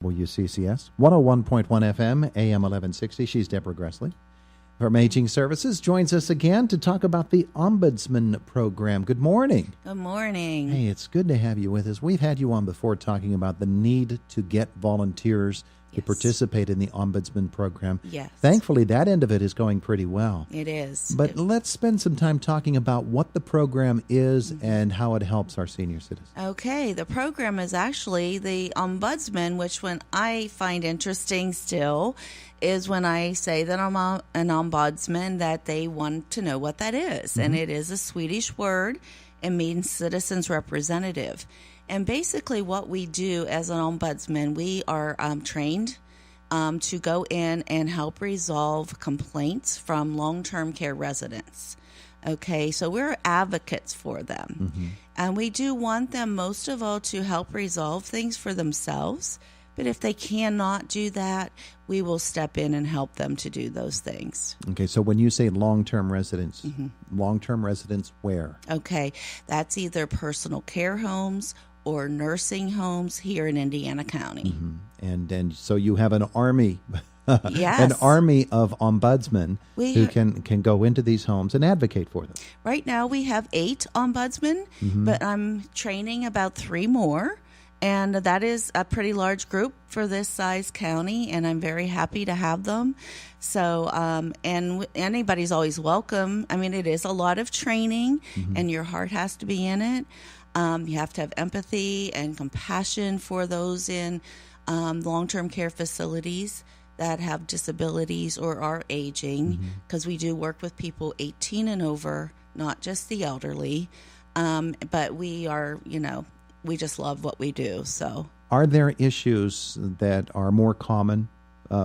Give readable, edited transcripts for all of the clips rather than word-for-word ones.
WCCS 101.1 FM, AM 1160. She's Debra Gresley from Aging Services. Joins us again to talk about the Ombudsman program. Good morning. Good morning. Hey, it's good to have you with us. We've had you on before talking about the need to get volunteers to participate in the Ombudsman program. Yes. Thankfully, that end of it is going pretty well. It is. But let's spend some time talking about what the program is and how it helps our senior citizens. Okay, the program is actually the Ombudsman, which when I find interesting still is when I say that I'm an ombudsman, that they want to know what that is. And it is a Swedish word. It means citizen's representative. And basically what we do as an ombudsman, we are trained to go in and help resolve complaints from long-term care residents. Okay, so we're advocates for them. And we do want them most of all to help resolve things for themselves. But if they cannot do that, we will step in and help them to do those things. Okay, so when you say long-term residents, long-term residents where? Okay, that's either personal care homes or nursing homes here in Indiana County. And so you have an army, Yes. an army of ombudsmen who can go into these homes and advocate for them. Right now we have 8 ombudsmen, but I'm training about 3 more. And that is a pretty large group for this size county, and I'm very happy to have them. So, and anybody's always welcome. I mean, it is a lot of training, and your heart has to be in it. You have to have empathy and compassion for those in long-term care facilities that have disabilities or are aging, because we do work with people 18 and over, not just the elderly. But we are, we just love what we do. So, are there issues that are more common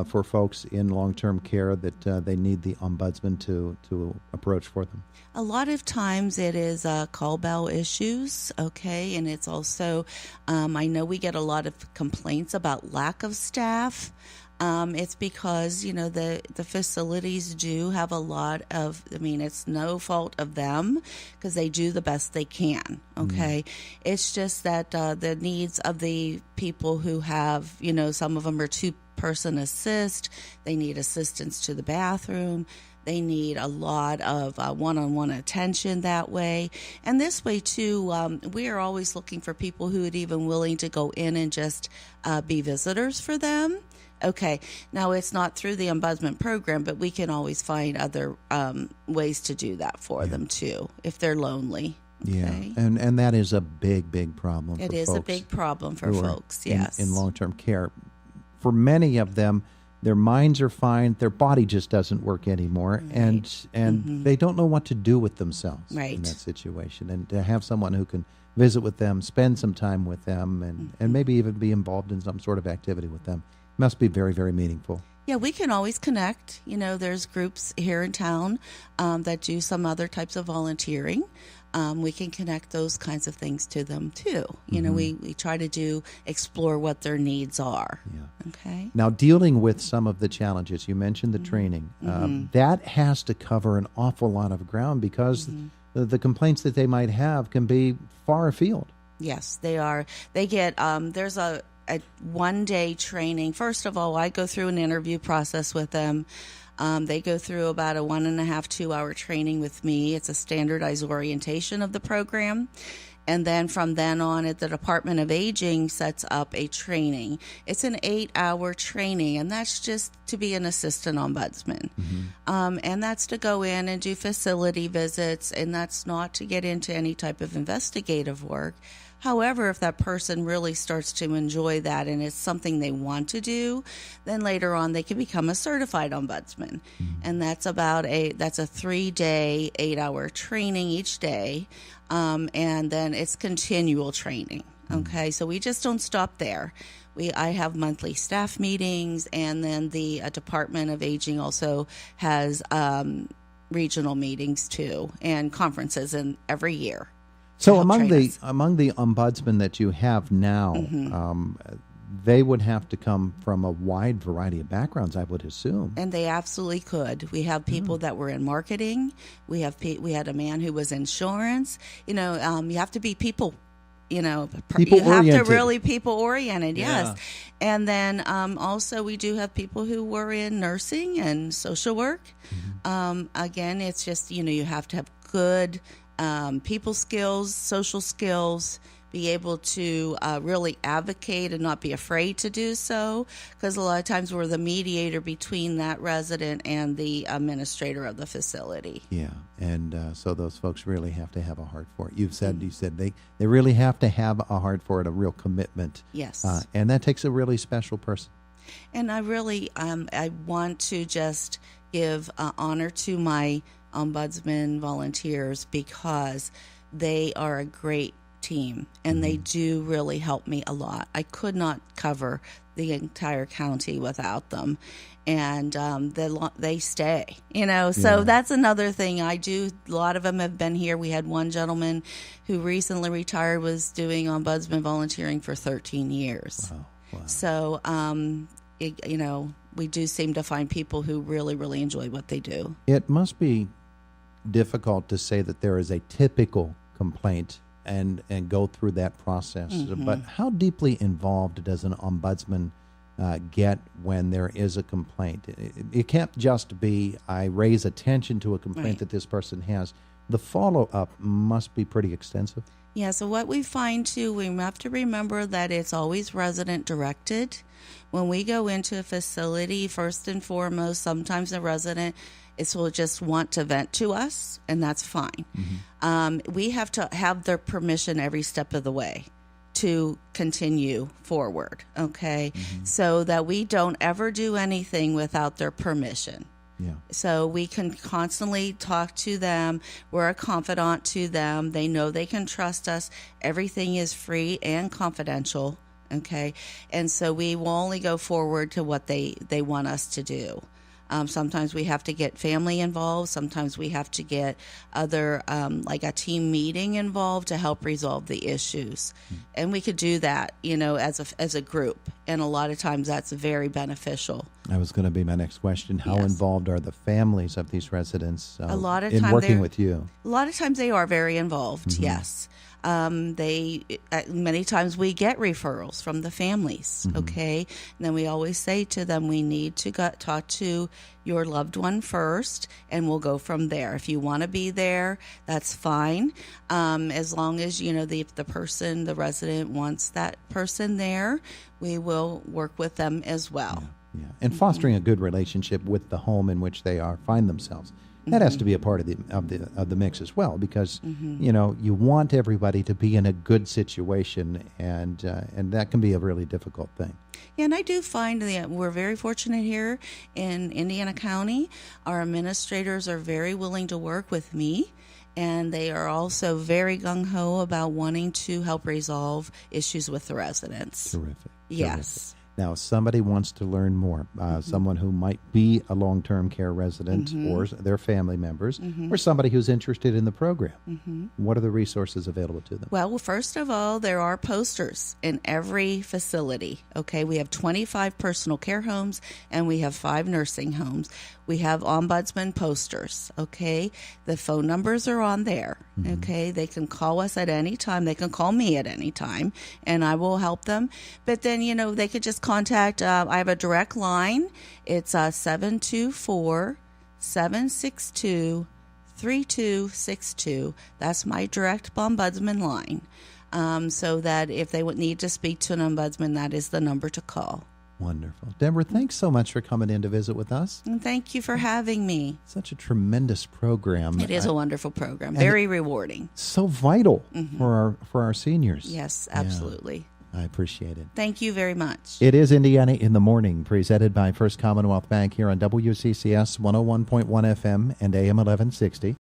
for folks in long-term care that they need the ombudsman to approach for them? A lot of times it is call bell issues, okay, and it's also, I know we get a lot of complaints about lack of staff. It's because, the facilities do have a lot of, it's no fault of them because they do the best they can, okay? It's just that the needs of the people who have, some of them are 2-person assist, they need assistance to the bathroom, they need a lot of one-on-one attention that way. And this way, too, we are always looking for people who would even willing to go in and just be visitors for them. Okay, now it's not through the Ombudsman program, but we can always find other ways to do that for them, too, if they're lonely. Okay? Yeah, and that is a big, big problem for folks. It is a big problem for folks, yes. In long-term care. For many of them, their minds are fine, their body just doesn't work anymore, and they don't know what to do with themselves in that situation. And to have someone who can visit with them, spend some time with them, and maybe even be involved in some sort of activity with them must be very, very meaningful. Yeah, we can always connect. There's groups here in town that do some other types of volunteering. We can connect those kinds of things to them, too. We try to explore what their needs are. Yeah. Okay. Now, dealing with some of the challenges, you mentioned the training. That has to cover an awful lot of ground because the complaints that they might have can be far afield. Yes, they are. They get, there's a one-day training. First of all, I go through an interview process with them. They go through about a 1.5, 2-hour training with me. It's a standardized orientation of the program. And then from then on, the Department of Aging sets up a training. It's an 8-hour training, and that's just to be an assistant ombudsman. And that's to go in and do facility visits, and that's not to get into any type of investigative work. However, if that person really starts to enjoy that and it's something they want to do, then later on they can become a certified ombudsman. And that's a 3-day, 8-hour training each day. And then it's continual training. Okay, so we just don't stop there. I have monthly staff meetings, and then the Department of Aging also has regional meetings too, and conferences every year. So among the ombudsmen that you have now, they would have to come from a wide variety of backgrounds, I would assume. And they absolutely could. We have people that were in marketing. We had a man who was insurance. You have to be people you know, people you have oriented. to really people oriented, yes. Yeah. And then also we do have people who were in nursing and social work. Again, it's just, you know, you have to have good people skills, social skills, be able to really advocate and not be afraid to do so, because a lot of times we're the mediator between that resident and the administrator of the facility. Yeah, and so those folks really have to have a heart for it. You said they really have to have a heart for it, a real commitment. Yes. And that takes a really special person. And I really, I want to just give honor to my Ombudsman volunteers, because they are a great team, and they do really help me a lot. I could not cover the entire county without them, and they stay, you know. So that's another thing I do. A lot of them have been here. We had one gentleman who recently retired, was doing Ombudsman volunteering for 13 years. Wow. So, you know, we do seem to find people who really, really enjoy what they do. It must be difficult to say that there is a typical complaint and go through that process. But how deeply involved does an ombudsman get when there is a complaint? It can't just be, I raise attention to a complaint that this person has. The follow-up must be pretty extensive. Yeah, so what we find too, we have to remember that it's always resident directed. When we go into a facility, first and foremost, sometimes the resident will just want to vent to us, and that's fine. We have to have their permission every step of the way to continue forward, okay? So that we don't ever do anything without their permission. Yeah. So we can constantly talk to them. We're a confidant to them. They know they can trust us. Everything is free and confidential, okay? And so we will only go forward to what they want us to do. Sometimes we have to get family involved. Sometimes we have to get other, like a team meeting involved to help resolve the issues. And we could do that, you know, as a group. And a lot of times that's very beneficial. That was going to be my next question. How involved are the families of these residents a lot of in working with you? A lot of times they are very involved, yes. Many times we get referrals from the families, okay? And then we always say to them, we need to talk to your loved one first, and we'll go from there. If you want to be there, that's fine. As long as, you know, the person, the resident wants that person there, we will work with them as well. Yeah. And fostering a good relationship with the home in which they find themselves. That has to be a part of the mix as well, because you know, you want everybody to be in a good situation, and that can be a really difficult thing. Yeah, and I do find that we're very fortunate here in Indiana County. Our administrators are very willing to work with me, and they are also very gung-ho about wanting to help resolve issues with the residents. Terrific. Yes. Now, if somebody wants to learn more, someone who might be a long-term care resident or their family members, or somebody who's interested in the program, what are the resources available to them? Well, first of all, there are posters in every facility. Okay, we have 25 personal care homes, and we have 5 nursing homes. We have ombudsman posters, okay? The phone numbers are on there, okay? They can call us at any time. They can call me at any time, and I will help them. But then, you know, they could just contact, I have a direct line. It's 724-762-3262. That's my direct ombudsman line. So that if they would need to speak to an ombudsman, that is the number to call. Wonderful. Deborah, thanks so much for coming in to visit with us. And thank you for having me. Such a tremendous program. It is a wonderful program. Very rewarding. So vital for our seniors. Yes, absolutely. Yeah, I appreciate it. Thank you very much. It is Indiana in the Morning, presented by First Commonwealth Bank here on WCCS 101.1 FM and AM 1160.